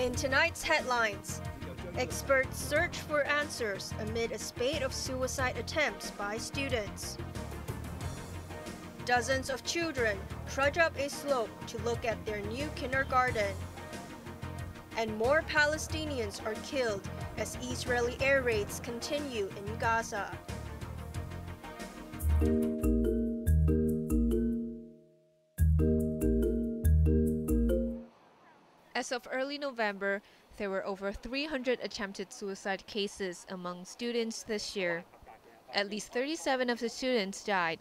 In tonight's headlines, experts search for answers amid a spate of suicide attempts by students. Dozens of children trudge up a slope to look at their new kindergarten. And more Palestinians are killed as Israeli air raids continue in Gaza. As of early November, there were over 300 attempted suicide cases among students this year. At least 37 of the students died.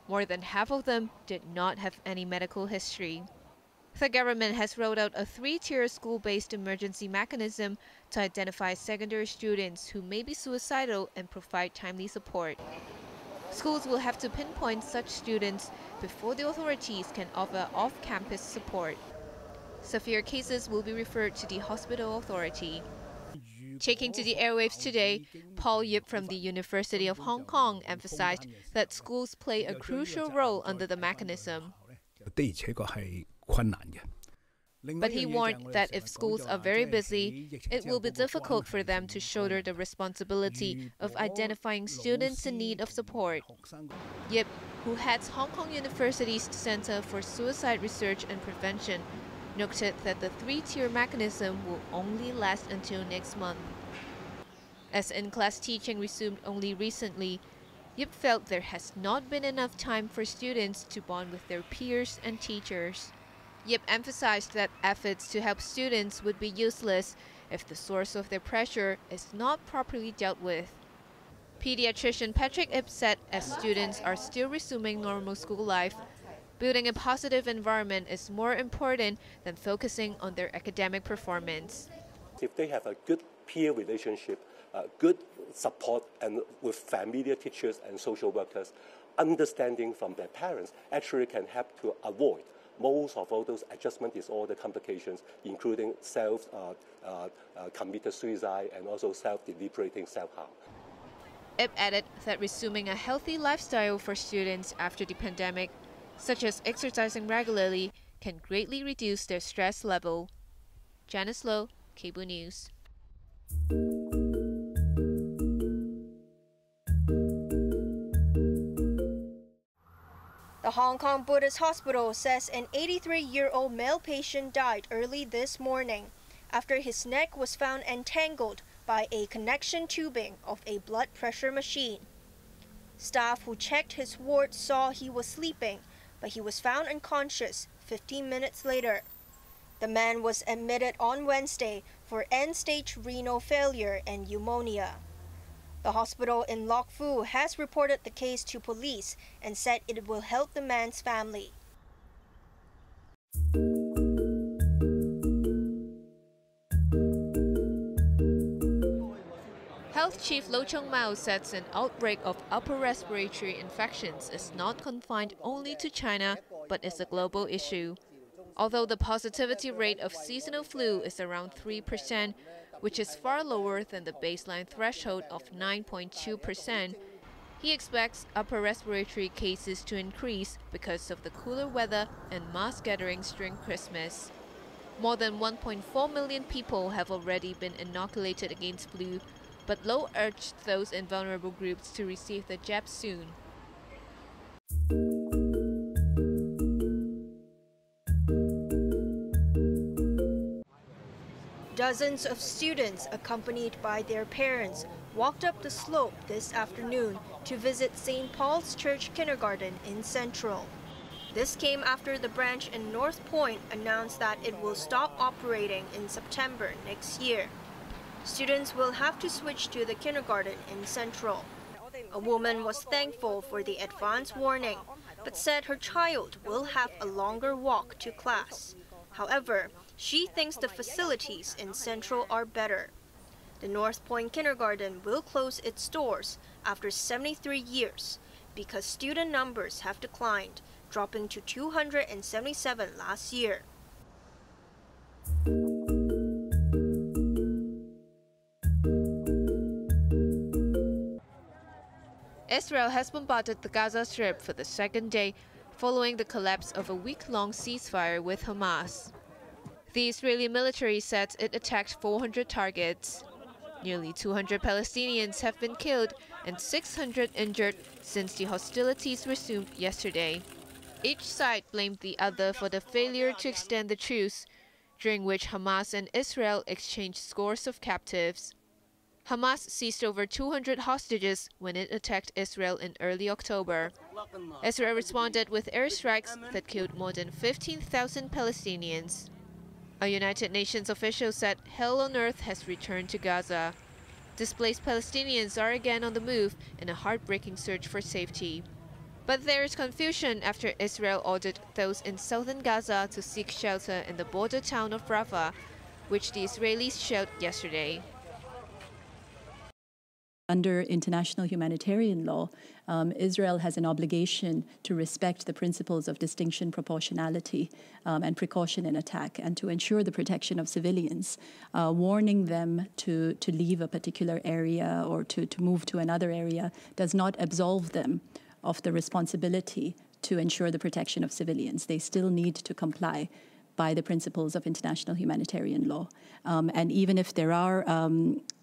More than half of them did not have any medical history. The government has rolled out a 3-tier school-based emergency mechanism to identify secondary students who may be suicidal and provide timely support. Schools will have to pinpoint such students before the authorities can offer off-campus support. Severe cases will be referred to the hospital authority. Taking to the airwaves today, Paul Yip from the University of Hong Kong emphasized that schools play a crucial role under the mechanism. But he warned that if schools are very busy, it will be difficult for them to shoulder the responsibility of identifying students in need of support. Yip, who heads Hong Kong University's Center for Suicide Research and Prevention, noted that the 3-tier mechanism will only last until next month. As in-class teaching resumed only recently, Yip felt there has not been enough time for students to bond with their peers and teachers. Yip emphasized that efforts to help students would be useless if the source of their pressure is not properly dealt with. Pediatrician Patrick Ip said as students are still resuming normal school life, building a positive environment is more important than focusing on their academic performance. If they have a good peer relationship, good support and with familiar teachers and social workers, understanding from their parents actually can help to avoid most of all those adjustment disorder complications, including self-committed suicide and also self-deliberating self-harm. Ip added that resuming a healthy lifestyle for students after the pandemic, such as exercising regularly, can greatly reduce their stress level. Janice Low, Cable News. The Hong Kong Buddhist hospital says an 83-year-old male patient died early this morning after his neck was found entangled by a connection tubing of a blood pressure machine. Staff who checked his ward saw he was sleeping, but he was found unconscious 15 minutes later. The man was admitted on Wednesday for end-stage renal failure and pneumonia. The hospital in Lok Fu has reported the case to police and said it will help the man's family. Health Chief Lo Chung Mao says an outbreak of upper respiratory infections is not confined only to China, but is a global issue. Although the positivity rate of seasonal flu is around 3%, which is far lower than the baseline threshold of 9.2%, he expects upper respiratory cases to increase because of the cooler weather and mass gatherings during Christmas. More than 1.4 million people have already been inoculated against flu, but Lo urged those in vulnerable groups to receive the jab soon. Dozens of students, accompanied by their parents, walked up the slope this afternoon to visit St. Paul's Church Kindergarten in Central. This came after the branch in North Point announced that it will stop operating in September next year. Students will have to switch to the kindergarten in Central. A woman was thankful for the advance warning, but said her child will have a longer walk to class. However, she thinks the facilities in Central are better. The North Point Kindergarten will close its doors after 73 years because student numbers have declined, dropping to 277 last year. Israel has bombarded the Gaza Strip for the second day, following the collapse of a week-long ceasefire with Hamas. The Israeli military said it attacked 400 targets. Nearly 200 Palestinians have been killed and 600 injured since the hostilities resumed yesterday. Each side blamed the other for the failure to extend the truce, during which Hamas and Israel exchanged scores of captives. Hamas seized over 200 hostages when it attacked Israel in early October. Israel responded with airstrikes that killed more than 15,000 Palestinians. A United Nations official said hell on earth has returned to Gaza. Displaced Palestinians are again on the move in a heartbreaking search for safety. But there is confusion after Israel ordered those in southern Gaza to seek shelter in the border town of Rafah, which the Israelis shelled yesterday. Under international humanitarian law, Israel has an obligation to respect the principles of distinction, proportionality, and precaution in attack, and to ensure the protection of civilians. Warning them to leave a particular area or to move to another area does not absolve them of the responsibility to ensure the protection of civilians. They still need to comply by the principles of international humanitarian law. And even if there are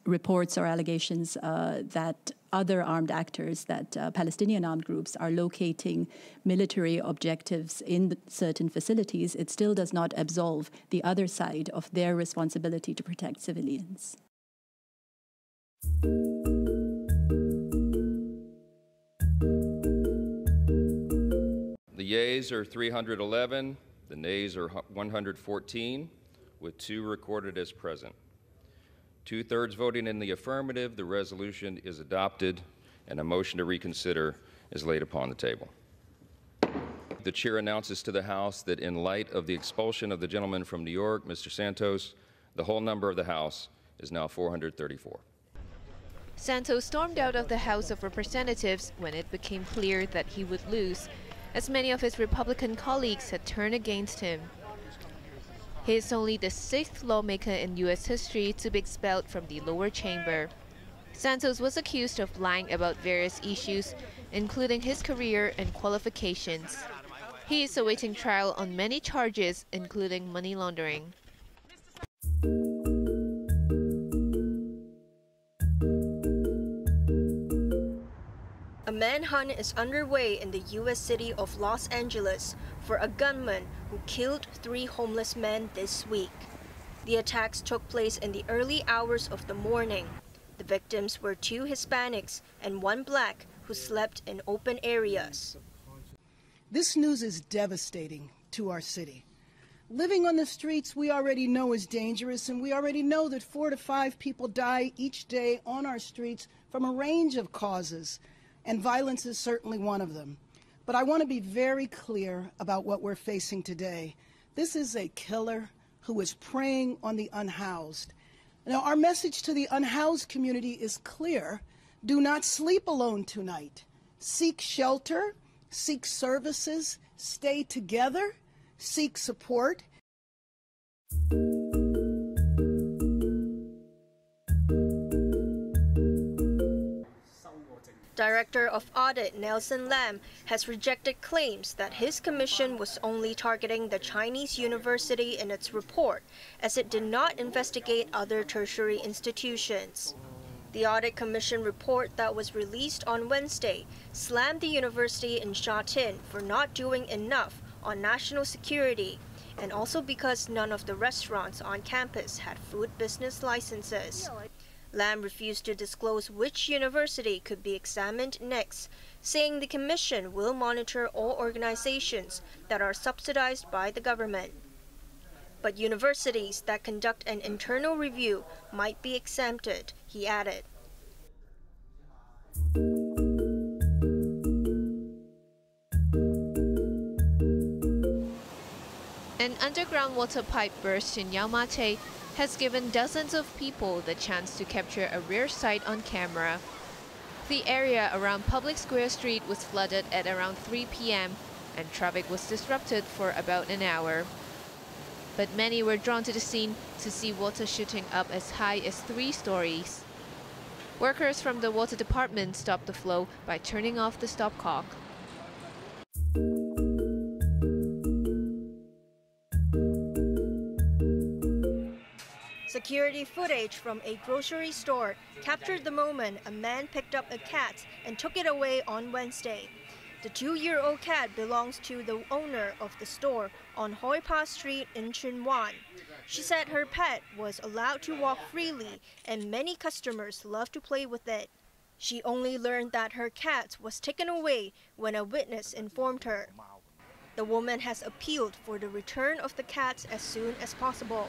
reports or allegations that other armed actors, that Palestinian armed groups are locating military objectives in certain facilities, it still does not absolve the other side of their responsibility to protect civilians. The yeas are 311, the nays are 114, with 2 recorded as present. 2/3 voting in the affirmative, the resolution is adopted, and a motion to reconsider is laid upon the table. The chair announces to the House that in light of the expulsion of the gentleman from New York, Mr. Santos, the whole number of the House is now 434. Santos stormed out of the House of Representatives when it became clear that he would lose, as many of his Republican colleagues had turned against him. He is only the 6th lawmaker in U.S. history to be expelled from the lower chamber. Santos was accused of lying about various issues, including his career and qualifications. He is awaiting trial on many charges, including money laundering. A manhunt is underway in the U.S. city of Los Angeles for a gunman who killed 3 homeless men this week. The attacks took place in the early hours of the morning. The victims were 2 Hispanics and 1 black who slept in open areas. This news is devastating to our city. Living on the streets we already know is dangerous, and we already know that 4 to 5 people die each day on our streets from a range of causes. And violence is certainly one of them. But I want to be very clear about what we're facing today. This is a killer who is preying on the unhoused. Now, our message to the unhoused community is clear. Do not sleep alone tonight. Seek shelter, seek services, stay together, seek support. Director of Audit Nelson Lam has rejected claims that his commission was only targeting the Chinese university in its report, as it did not investigate other tertiary institutions. The Audit Commission report that was released on Wednesday slammed the university in Shatin for not doing enough on national security, and also because none of the restaurants on campus had food business licenses. Lam refused to disclose which university could be examined next, saying the commission will monitor all organizations that are subsidized by the government. But universities that conduct an internal review might be exempted, he added. An underground water pipe burst in Yau Ma Tei has given dozens of people the chance to capture a rare sight on camera. The area around Public Square Street was flooded at around 3 p.m. and traffic was disrupted for about an hour. But many were drawn to the scene to see water shooting up as high as 3 stories. Workers from the water department stopped the flow by turning off the stopcock. Security footage from a grocery store captured the moment a man picked up a cat and took it away on Wednesday. The 2-year-old cat belongs to the owner of the store on HOYIBC Street in Chunwan. She said her pet was allowed to walk freely and many customers love to play with it. She only learned that her cat was taken away when a witness informed her. The woman has appealed for the return of the cat as soon as possible.